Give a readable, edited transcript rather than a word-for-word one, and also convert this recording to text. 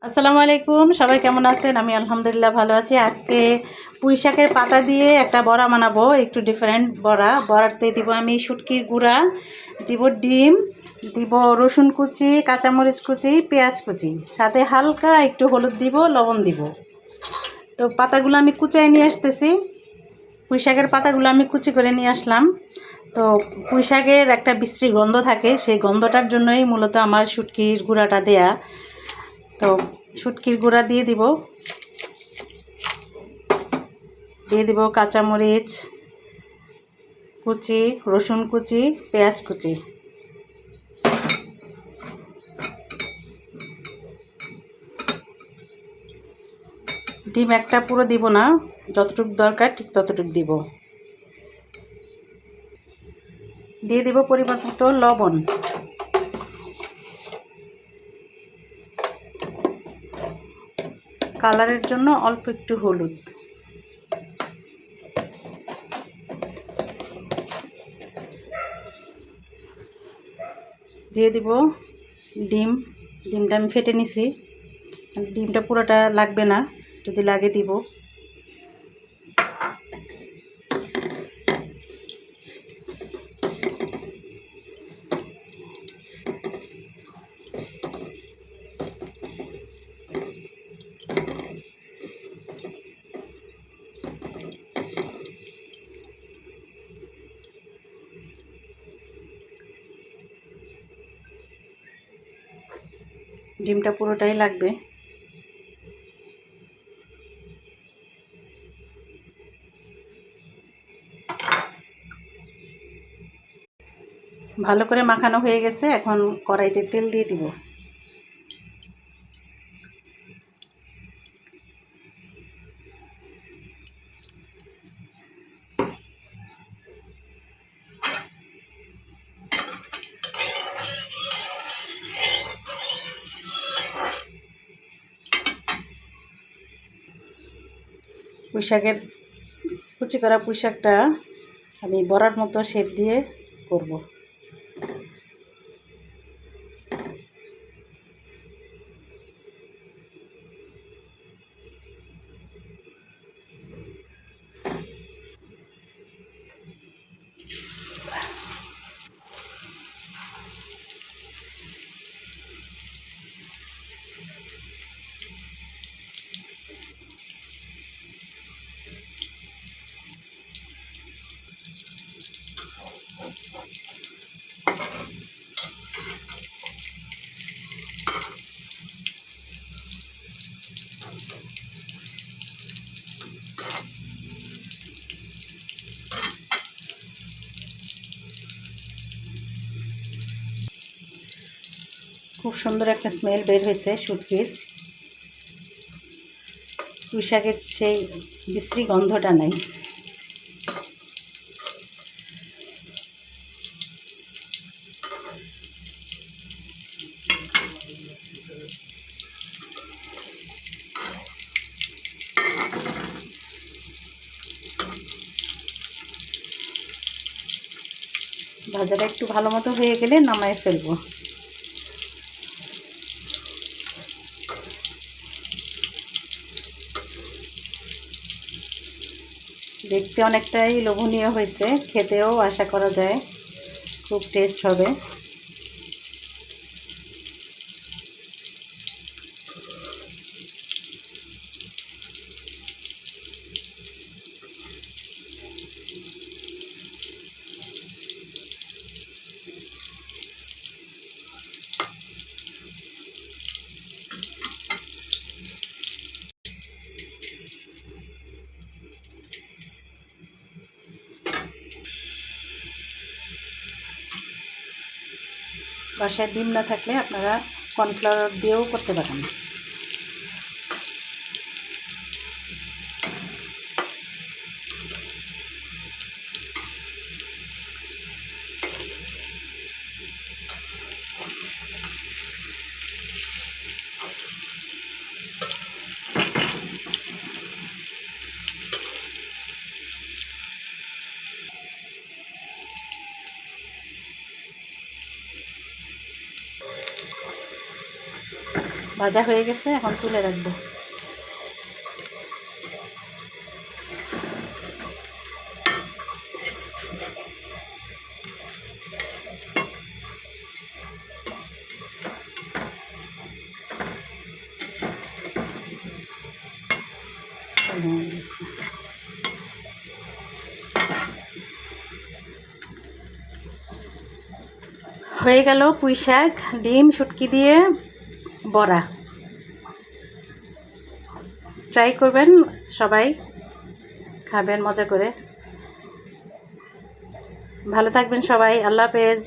আসসালামু আলাইকুম, সবাই কেমন আছেন? আমি আলহামদুলিল্লাহ ভালো আছি। আজকে পুঁই শাকের পাতা দিয়ে একটা বড়া বানাবো, একটু ডিফারেন্ট বড়া। বড়াতে দিব আমি শুটকির গুঁড়া, দিব ডিম, দিব রসুন কুচি, কাঁচামরিচ কুচি, পেঁয়াজ কুচি, সাথে হালকা একটু হলুদ দিব, লবণ দিব। তো পাতাগুলো আমি কুচায় নিয়ে আসতেছি। পুঁই শাকের পাতাগুলো আমি কুচি করে নিয়ে আসলাম। তো পুঁই শাকের একটা বিশ্রী গন্ধ থাকে, সেই গন্ধটার জন্যই মূলত আমার শুটকির গুঁড়াটা দেয়া। তো শুটকির গুঁড়া দিয়ে দিব কাঁচামরিচ কুচি, রসুন কুচি, পেঁয়াজ কুচি। ডিম একটা পুরো দিব না, যতটুকু দরকার ঠিক ততটুকু দিব। দিয়ে দিব পরিমাণ মতো লবণ, কালারের জন্য অল্প একটু হলুদ, দিয়ে দিব ডিমটা আমি ফেটে নিছি। ডিমটা পুরোটা লাগবে না, যদি লাগে দিব। ডিমটা পুরোটাই লাগবে। ভালো করে মাখানো হয়ে গেছে, এখন কড়াইতে তেল দিয়ে দিব। কুচি করা পুঁই শাকটা আমি বড়ার মতো শেপ দিয়ে করব। খুব সুন্দর একটা স্মেল বের হয়েছে শুটকির। পুঁই শাকের সেই বিশ্রী গন্ধটা নাই। ভাজাটা একটু ভালো মতো হয়ে গেলে নামায় ফেলবো। দেখতে অনেকটাই লোভনীয় হয়েছে, খেতেও আশা করা যায় খুব টেস্ট হবে। বাসায় ডিম না থাকলে আপনারা কর্নফ্লাওয়ার দিয়েও করতে পারেন। ভাজা হয়ে গেছে, এখন তুলে রাখবো। হয়ে গেল পুঁই শাক, ডিম, শুটকি দিয়ে বড়া। ট্রাই করবেন, সবাই খাবেন মজা করে। ভালো থাকবেন সবাই, আল্লাহ হাফেজ।